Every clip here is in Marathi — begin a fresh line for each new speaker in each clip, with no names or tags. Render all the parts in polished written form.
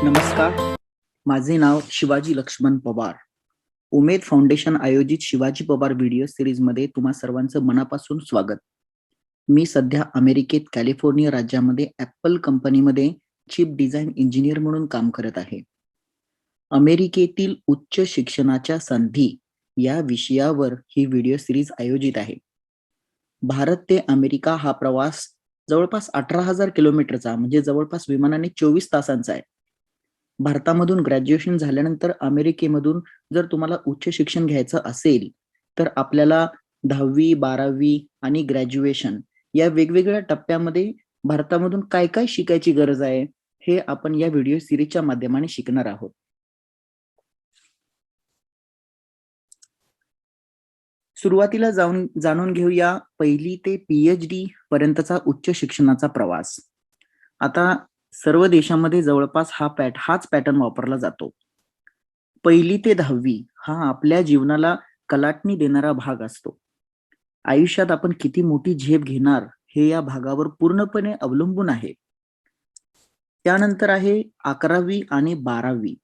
नमस्कार, माझे नाव शिवाजी लक्ष्मण पवार. उमेद फाउंडेशन आयोजित शिवाजी पवार व्हिडिओ सिरीजमध्ये तुम्हा सर्वांचं मनापासून स्वागत. मी सध्या अमेरिकेत कॅलिफोर्निया राज्यामध्ये ॲपल कंपनीमध्ये चिप डिझाईन इंजिनियर म्हणून काम करत आहे. अमेरिकेतील उच्च शिक्षणाच्या संधी या विषयावर ही व्हिडिओ सिरीज आयोजित आहे. भारत ते अमेरिका हा प्रवास जवळपास 18,000 किलोमीटरचा म्हणजे जवळपास विमानाने 24 तासांचा आहे. भारतामधून ग्रॅज्युएशन झाल्यानंतर अमेरिकेमधून जर तुम्हाला उच्च शिक्षण घ्यायचं असेल, तर आपल्याला 10वी, 12वी आणि ग्रॅज्युएशन या वेगवेगळ्या टप्प्यामध्ये भारतामधून काय-काय शिकायची गरज आहे, हे आपण या व्हिडिओ सीरीजच्या माध्यमाने शिकणार आहोत. सुरुवातीला जाणून घेऊया पहिली ते पी-एच-डी पर्यंतचा उच्च शिक्षणाचा प्रवास. आता सर्व देशामध्ये जवळपास हाच पॅटर्न वापरला जातो. 1ली ते 10वी हा आपल्या जीवनाला कलाटणी देणारा भाग असतो. आयुष्यात आपण किती मोठी झेप घेणार हे या भागावर पूर्णपणे अवलंबून आहे. त्यानंतर आहे 11वी आणि 12वी.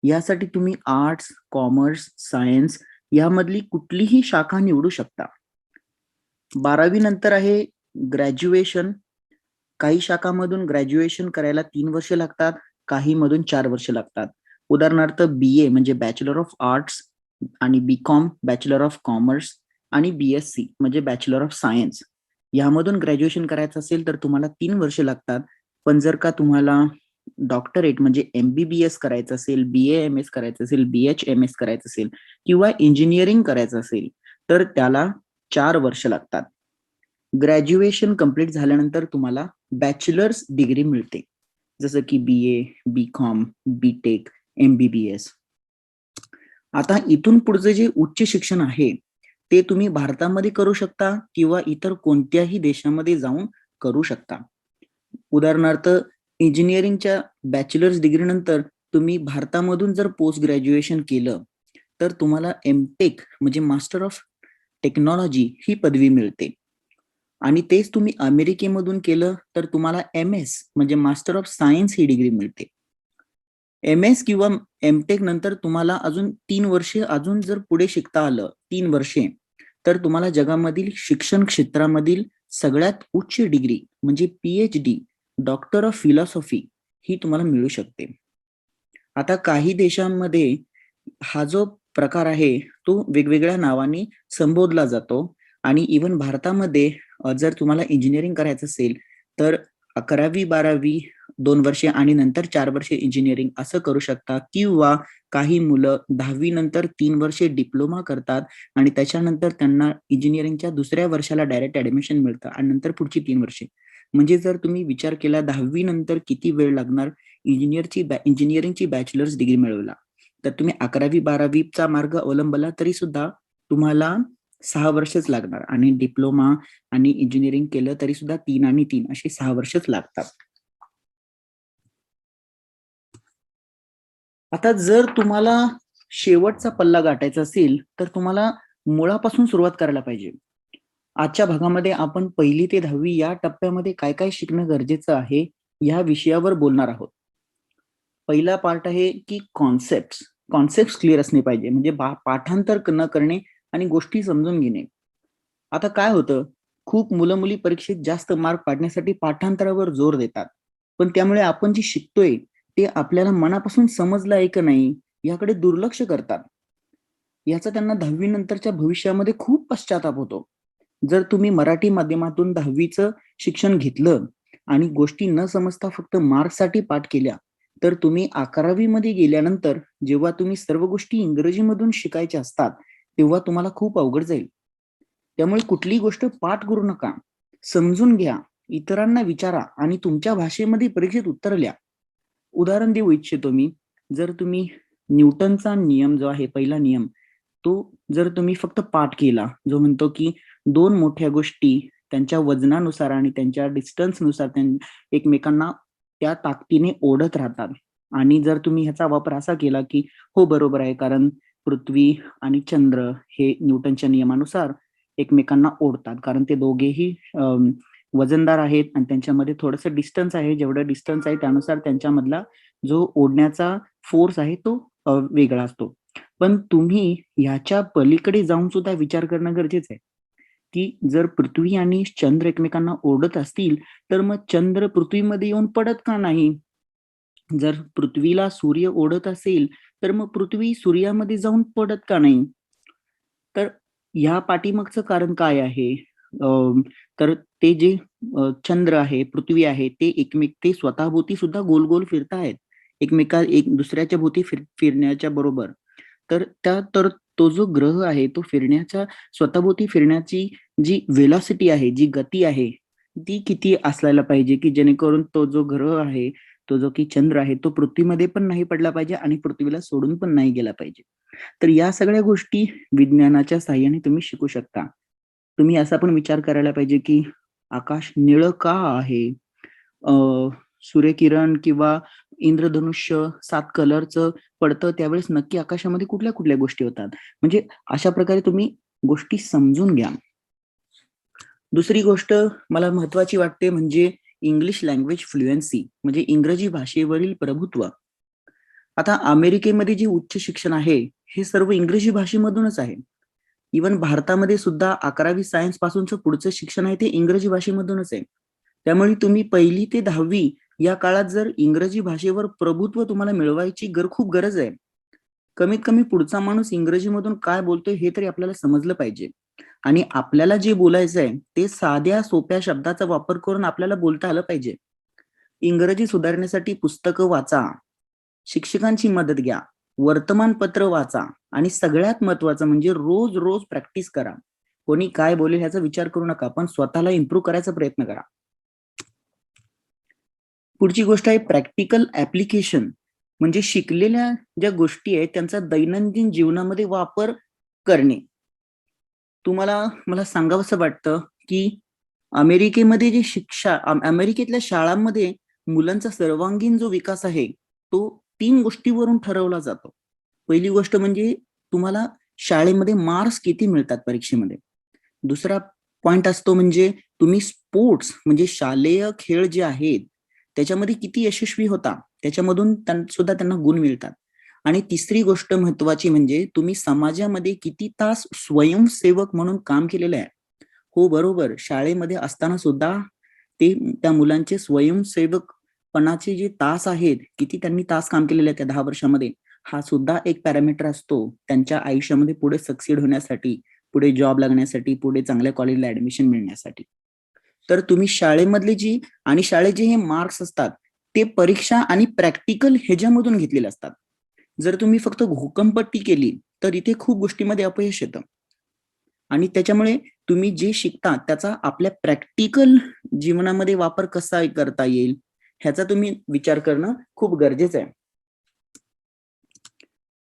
यासाठी तुम्ही आर्ट्स, कॉमर्स, सायन्स यामधली कुठलीही शाखा निवडू शकता. 12वी नंतर आहे ग्रॅज्युएशन. काही शाखांमधून ग्रॅज्युएशन करायला 3 वर्ष लागतात, काही मधून 4 वर्ष लागतात. उदाहरणार्थ BA म्हणजे बॅचलर ऑफ आर्ट्स आणि BCom बॅचलर ऑफ कॉमर्स आणि BSc म्हणजे बॅचलर ऑफ सायन्स. यामधून ग्रॅज्युएशन करायचं असेल तर तुम्हाला 3 वर्ष लागतात. पण जर का तुम्हाला डॉक्टरेट म्हणजे MBBS करायचं असेल, BAMS करायचं असेल, BHMS करायचं असेल किंवा इंजिनिअरिंग करायचं असेल तर त्याला 4 वर्ष लागतात. ग्रॅज्युएशन कंप्लीट झाल्यानंतर तुम्हाला बॅचलर्स डिग्री मिळते, जसं की BA, BCom, BTech, MBBS. आता इथून पुढचं जे उच्च शिक्षण आहे ते तुम्ही भारतामध्ये करू शकता किंवा इतर कोणत्याही देशामध्ये जाऊन करू शकता. उदाहरणार्थ इंजिनिअरिंगच्या बॅचलर्स डिग्री नंतर तुम्ही भारतामधून जर पोस्ट ग्रॅज्युएशन केलं तर तुम्हाला MTech म्हणजे मास्टर ऑफ टेक्नॉलॉजी ही पदवी मिळते. आणि तेच तुम्ही अमेरिकेमधून केलं तर तुम्हाला MS म्हणजे master of science he degree मिळते. MS किंवा MTech नंतर तुम्हाला अजून 3 वर्षे अजून जर पुढे शिकता आलं 3 वर्षे तर तुम्हाला जगामधील शिक्षण क्षेत्रामधील सगळ्यात उच्च डिग्री म्हणजे PhD डॉक्टर ऑफ फिलॉसॉफी ही तुम्हाला मिळू शकते. आता काही देशांमध्ये हा जो प्रकार आहे तो वेगवेगळ्या नावाने संबोधला जातो आणि इव्हन भारतामध्ये जर तुम्हाला इंजिनिअरिंग करायचं असेल तर 11वी 12वी 2 वर्षे आणि नंतर 4 वर्षे इंजिनिअरिंग असं करू शकता किंवा काही मुलं 10वी नंतर 3 वर्षे डिप्लोमा करतात आणि त्याच्यानंतर त्यांना इंजिनिअरिंगच्या दुसऱ्या वर्षाला डायरेक्ट ऍडमिशन मिळतं आणि नंतर पुढची 3 वर्षे. म्हणजे जर तुम्ही विचार केला 10वी नंतर किती वेळ लागणार इंजिनिअरिंगची बॅचलर्स डिग्री मिळवायला, तर तुम्ही 11वी 12वीचा मार्ग अवलंबला तरी सुद्धा तुम्हाला 6 वर्षच लागणार आणि डिप्लोमा आणि इंजिनिअरिंग केलं तरी सुद्धा 3 आणि 3 अशी 6 वर्षच लागतात. आता जर तुम्हाला शेवटचा पल्ला गाठायचा असेल तर तुम्हाला मुळापासून सुरुवात करायला पाहिजे. आजच्या भागामध्ये आपण 1ली ते 10वी या टप्प्यामध्ये काय काय शिकणं गरजेचं आहे या विषयावर बोलणार आहोत. पहिला पार्ट आहे की कॉन्सेप्ट क्लिअर असणे पाहिजे, म्हणजे पाठांतर न करणे आणि गोष्टी समजून घेणे. आता काय होतं, खूप मुलं मुली परीक्षेत जास्त मार्क पाडण्यासाठी पाठांतरावर जोर देतात, पण त्यामुळे आपण जे शिकतोय ते आपल्याला मनापासून समजलं आहे का नाही याकडे दुर्लक्ष करतात. याचा त्यांना 10वी नंतरच्या भविष्यामध्ये खूप पश्चाताप होतो. जर तुम्ही मराठी माध्यमातून 10वीचं शिक्षण घेतलं आणि गोष्टी न समजता फक्त मार्क्ससाठी पाठ केल्या तर तुम्ही 11वी मध्ये गेल्यानंतर जेव्हा तुम्ही सर्व गोष्टी इंग्रजीमधून शिकायच्या असतात तेव्हा तुम्हाला खूप अवघड जाईल. त्यामुळे कुठलीही गोष्ट पाठ करू नका, समजून घ्या, इतरांना विचारा आणि तुमच्या भाषेमध्ये परीक्षेत उत्तर लिहा. उदाहरण देऊ इच्छितो मी, जर तुम्ही न्यूटनचा नियम जो आहे पहिला नियम तो जर तुम्ही फक्त पाठ केला, जो म्हणतो की 2 मोठ्या गोष्टी त्यांच्या वजनानुसार आणि त्यांच्या डिस्टन्सनुसार एकमेकांना त्या ताकदीने ओढत राहतात, आणि जर तुम्ही ह्याचा वापर असा केला की हो बरोबर आहे कारण पृथ्वी आणि चंद्र हे न्यूटनच्या नियमानुसार एकमेकांना ओढतात कारण ते दोघेही वजनदार आहेत आणि त्यांच्यामध्ये थोडंसं डिस्टन्स आहे. जेवढं डिस्टन्स आहे त्यानुसार त्यांच्यामधला जो ओढण्याचा फोर्स आहे तो वेगळा असतो. पण तुम्ही ह्याच्या पलीकडे जाऊन सुद्धा विचार करणं गरजेचं आहे, की जर पृथ्वी आणि चंद्र एकमेकांना ओढत असतील, तर मग चंद्र पृथ्वीमध्ये येऊन पडत का नाही? जर पृथ्वीला सूर्य ओढत असेल, तर मग पृथ्वी सूर्यामध्ये जाऊन पडत का नाही? तर ह्या पाठीमागचं कारण काय आहे? तर ते जे चंद्र आहे, पृथ्वी आहे, ते स्वतःभोवती सुद्धा गोल-गोल फिरताहेत. एक दुसऱ्याच्या भोवती फिरण्याच्या बरोबर. तर तो जो ग्रह आहे, तो स्वतःभोवती फिरण्याची जी व्हेलॉसिटी आहे, जी गती आहे, ती किती असायला पाहिजे, की जेणेकरून तो जो ग्रह आहे, तो जो की चंद्र आहे, तो पृथ्वीमध्ये पण नाही पडला पाहिजे आणि पृथ्वीला सोडून पण नाही गेला पाहिजे. तर या सगळ्या गोष्टी विज्ञानाच्या साहाय्याने तुम्ही शिकू शकता. तुम्ही असा पण विचार करायला पाहिजे, की आकाश निळं का आहे? अ, सूर्यकिरण किंवा इंद्रधनुष्य 7 कलरचं पडतं त्यावेळेस नक्की आकाशामध्ये कुठल्या-कुठल्या गोष्टी होतात. म्हणजे अशा प्रकारे तुम्ही गोष्टी समजून घ्या. दुसरी गोष्ट मला महत्त्वाची वाटते म्हणजे इंग्लिश लँग्वेज फ्लुएन्सी म्हणजे इंग्रजी भाषेवरील प्रभुत्व. आता अमेरिकेमध्ये जे उच्च शिक्षण आहे, हे सर्व इंग्रजी भाषेमधूनच आहे. इव्हन भारतामध्ये सुद्धा 11वी सायन्स पासूनचं पुढचं शिक्षण आहे ते इंग्रजी भाषेमधूनच आहे. त्यामुळे तुम्ही 1ली ते 10वी या काळात जर इंग्रजी भाषेवर प्रभुत्व तुम्हाला मिळवायची खूप गरज आहे. कमीत कमी पुढचा माणूस इंग्रजीमधून काय बोलतोय हे तरी आपल्याला समजलं पाहिजे. आणि आपल्याला जे बोलायचं आहे, ते साध्या सोप्या शब्दाचा वापर करून आपल्याला बोलता आलं पाहिजे. इंग्रजी सुधारण्यासाठी पुस्तकं वाचा, शिक्षकांची मदत घ्या, वर्तमानपत्र वाचा आणि सगळ्यात महत्त्वाचं म्हणजे रोज-रोज प्रॅक्टिस करा. कोणी काय बोलेल ह्याचा विचार करू नका, पण स्वतःला इम्प्रूव्ह करायचा प्रयत्न करा. पुढची गोष्ट आहे प्रॅक्टिकल ॲप्लिकेशन म्हणजे शिकलेल्या ज्या गोष्टी आहेत त्यांचा दैनंदिन जीवनामध्ये वापर करणे. मला सांगावसं वाटतं, की अमेरिकेतल्या शाळांमध्ये मुलांचा सर्वांगीण जो विकास आहे, तो 3 गोष्टींवरून ठरवला जातो. पहिली गोष्ट म्हणजे तुम्हाला शाळेमध्ये मार्क्स किती मिळतात परीक्षेमध्ये. दुसरा पॉइंट असतो म्हणजे तुम्ही स्पोर्ट्स म्हणजे शालेय खेळ जे आहेत, त्याच्यामध्ये किती यशस्वी होता, त्याच्यामधून सुद्धा त्यांना गुण मिळतात. आणि तिसरी गोष्ट महत्त्वाची म्हणजे तुम्ही समाजामध्ये किती तास स्वयंसेवक म्हणून काम केलेलं आहे. हो, बरोबर. शाळेमध्ये असताना सुद्धा ते त्या मुलांचे स्वयंसेवकपणाचे जे तास आहेत, किती त्यांनी तास काम केलेलं आहे त्या 10 वर्षामध्ये, हा सुद्धा एक पॅरामीटर असतो त्यांच्या आयुष्यामध्ये पुढे सक्सीड होण्यासाठी, पुढे जॉब लागण्यासाठी, पुढे चांगल्या कॉलेजला ॲडमिशन मिळण्यासाठी. तर तुम्ही शाळेत जे हे मार्क्स असतात, ते परीक्षा आणि प्रॅक्टिकल ह्याच्यामधून घेतलेले असतात. जर तुम्ही फक्त घोकंपट्टी केली, तर इथे खूप गोष्टींमध्ये अपयश येतं. आणि त्याच्यामुळे तुम्ही जे शिकता त्याचा आपल्या प्रॅक्टिकल जीवनामध्ये वापर कसा करता येईल, ह्याचा तुम्ही विचार करणं खूप गरजेचं आहे.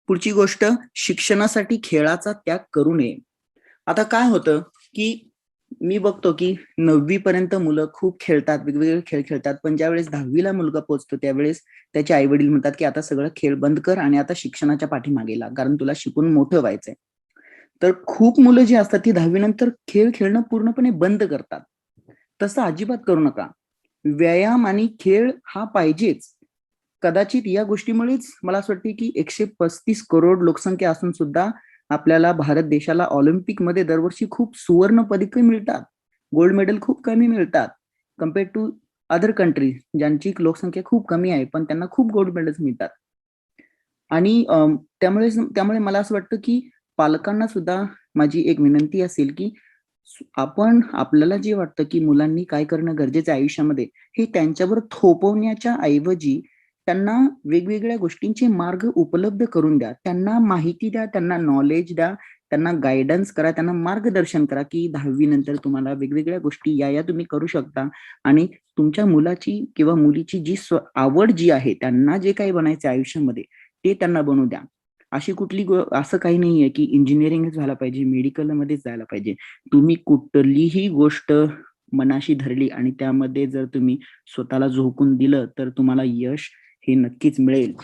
पुढची गोष्ट शिक्षणासाठी खेळाचा त्याग करू नये. आता काय होतं, की मी बघतो, की 9वी पर्यंत मुलं खूप खेळतात, वेगवेगळे खेळ खेळतात. पण ज्यावेळेस 10वी मुलगा पोहोचतो, त्यावेळेस त्याचे आई-वडील म्हणतात, की "आता सगळं खेळ बंद कर आणि आता शिक्षणाच्या पाठीमागे लाग, कारण तुला शिकून मोठं व्हायचंय." तर खूप मुलं जी असतात, ती 10वी नंतर खेळ खेळणं पूर्णपणे बंद करतात. तसं अजिबात करू नका. व्यायाम आणि खेळ हा पाहिजेच. कदाचित या गोष्टीमुळेच मला असं वाटते, की 135 करोड लोकसंख्या असून सुद्धा आपल्याला भारत देशाला ऑलिम्पिकमध्ये दरवर्षी खूप सुवर्ण पदकं मिळतात. गोल्ड मेडल खूप कमी मिळतात. कंपेअर्ड टू अदर कंट्रीज ज्यांची लोकसंख्या खूप कमी आहे, पण त्यांना खूप गोल्ड मेडल्स मिळतात. आणि त्यामुळे मला असं वाटतं, की पालकांना सुद्धा माझी एक विनंती असेल, की आपल्याला जे वाटतं, की मुलांनी काय करणं गरजेचं आहे आयुष्यामध्ये, हे त्यांच्यावर थोपवण्याच्या ऐवजी त्यांना वेगवेगळ्या गोष्टींचे मार्ग उपलब्ध करून द्या. त्यांना माहिती द्या, त्यांना नॉलेज द्या, त्यांना गाईडन्स करा, त्यांना मार्गदर्शन करा, की 10वी नंतर तुम्हाला वेगवेगळ्या गोष्टी या तुम्ही करू शकता आणि तुमच्या मुलाची किंवा मुलीची आवड जी आहे, त्यांना जे काही बनायचं आयुष्यामध्ये, ते त्यांना बनू द्या. असं काही नाहीये, की इंजिनिअरिंगच झालं पाहिजे, मेडिकलमध्येच जायला पाहिजे. तुम्ही कुठलीही गोष्ट मनाशी धरली आणि त्यामध्ये जर तुम्ही स्वतःला झोकून दिलं, तर तुम्हाला यश हे नक्कीच मिळेल.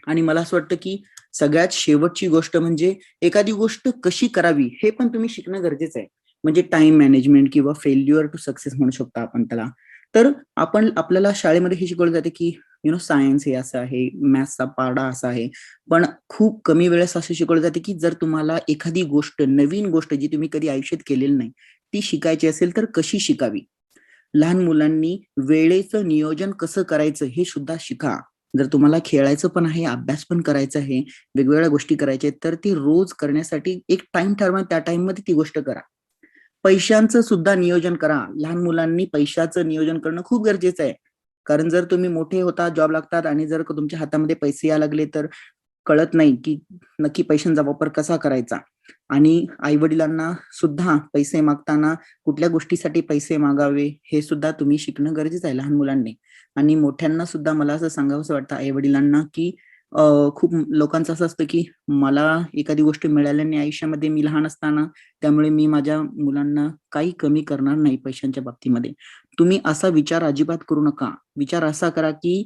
आणि मला असं वाटतं, की सगळ्यात शेवटची गोष्ट म्हणजे एखादी गोष्ट कशी करावी, हे पण तुम्ही शिकणं गरजेचं आहे. म्हणजे टाइम मॅनेजमेंट किंवा फेल्युअर टू सक्सेस म्हणू शकतो आपण त्याला. तर आपल्याला शाळेमध्ये हे शिकवलं जाते की सायन्स हे असं आहे, मॅथ्सचा पाढा असा आहे. पण खूप कमी वेळेस असं शिकवलं जाते की जर तुम्हाला एखादी गोष्ट, नवीन गोष्ट जी तुम्ही कधी आयुष्यात केलेली नाही, ती शिकायची असेल तर कशी शिकावी? लहान मुलांनी वेळेचं नियोजन कसं करायचं हे सुद्धा शिका. जर तुम्हाला खेळायचं पण आहे, अभ्यास पण करायचा आहे, वेगवेगळ्या गोष्टी करायच्या आहेत, तर ती रोज करण्यासाठी एक टाईम ठरवा, त्या टाईममध्ये ती गोष्ट करा. पैशांचं सुद्धा नियोजन करा. लहान मुलांनी पैशाचं नियोजन करणं खूप गरजेचं आहे. कारण जर तुम्ही मोठे होता, जॉब लागतात आणि जर तुमच्या हातामध्ये पैसे यायला लागले, तर कळत नाही की नक्की पैशांचा वापर कसा करायचा. आणि आई-वडिलांना सुद्धा पैसे मागताना कुठल्या गोष्टीसाठी पैसे मागावे हे सुद्धा तुम्ही शिकणं गरजेचं आहे लहान मुलांनी. आणि मोठ्यांना सुद्धा मला असं सांगावसं वाटतं आई-वडिलांना, की अ, खूप लोकांचं असं असतं, की मला एखादी गोष्ट मिळाली नाही आयुष्यामध्ये मी लहान असताना, त्यामुळे मी माझ्या मुलांना काही कमी करणार नाही पैशांच्या बाबतीमध्ये. तुम्ही असा विचार अजिबात करू नका. विचार असा करा, की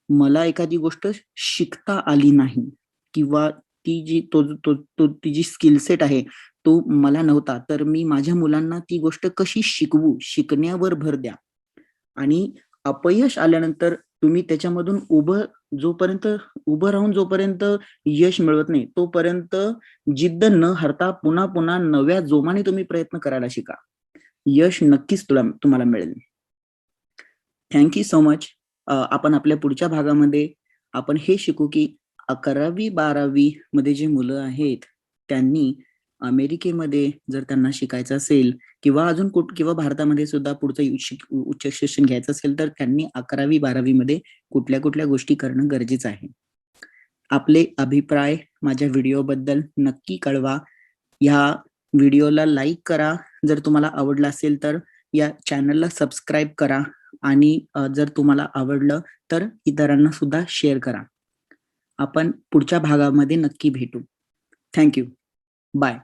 मला एखादी गोष्ट शिकता आली नाही किंवा ती जी तो तो तो ती जी स्किल सेट आहे, तो मला नव्हता. तर मी माझ्या मुलांना ती गोष्ट कशी शिकवू? शिकण्यावर भर द्या. आणि अपयश आल्यानंतर तुम्ही त्याच्यामधून जोपर्यंत उभं राहून जोपर्यंत यश मिळवत नाही, तोपर्यंत जिद्द न हरता पुन्हा-पुन्हा नव्या जोमाने तुम्ही प्रयत्न करायला शिका. यश नक्कीच तुम्हाला मिळेल. Thank you so much. आपण आपल्या पुढच्या भागामध्ये आपण हे शिकू, की 11वी-12वी मध्ये जे मुलं आहेत, त्यांनी अमेरिकेमध्ये जर त्यांना शिकायचं असेल किंवा अजून किंवा भारतामध्ये सुद्धा पुढचं उच्च शिक्षण घ्यायचं असेल, तर त्यांनी 11वी-12वी मध्ये कुठल्या-कुठल्या गोष्टी करणं गरजेचं आहे. आपले अभिप्राय माझ्या व्हिडिओबद्दल नक्की कळवा. ह्या व्हिडिओला लाईक करा. जर तुम्हाला आवडलं असेल तर या चॅनलला सबस्क्राईब करा आणि जर तुम्हाला आवडलं तर इतरांना सुद्धा शेअर करा. आपण पुढच्या भागामध्ये नक्की भेटू. Thank you. बाय.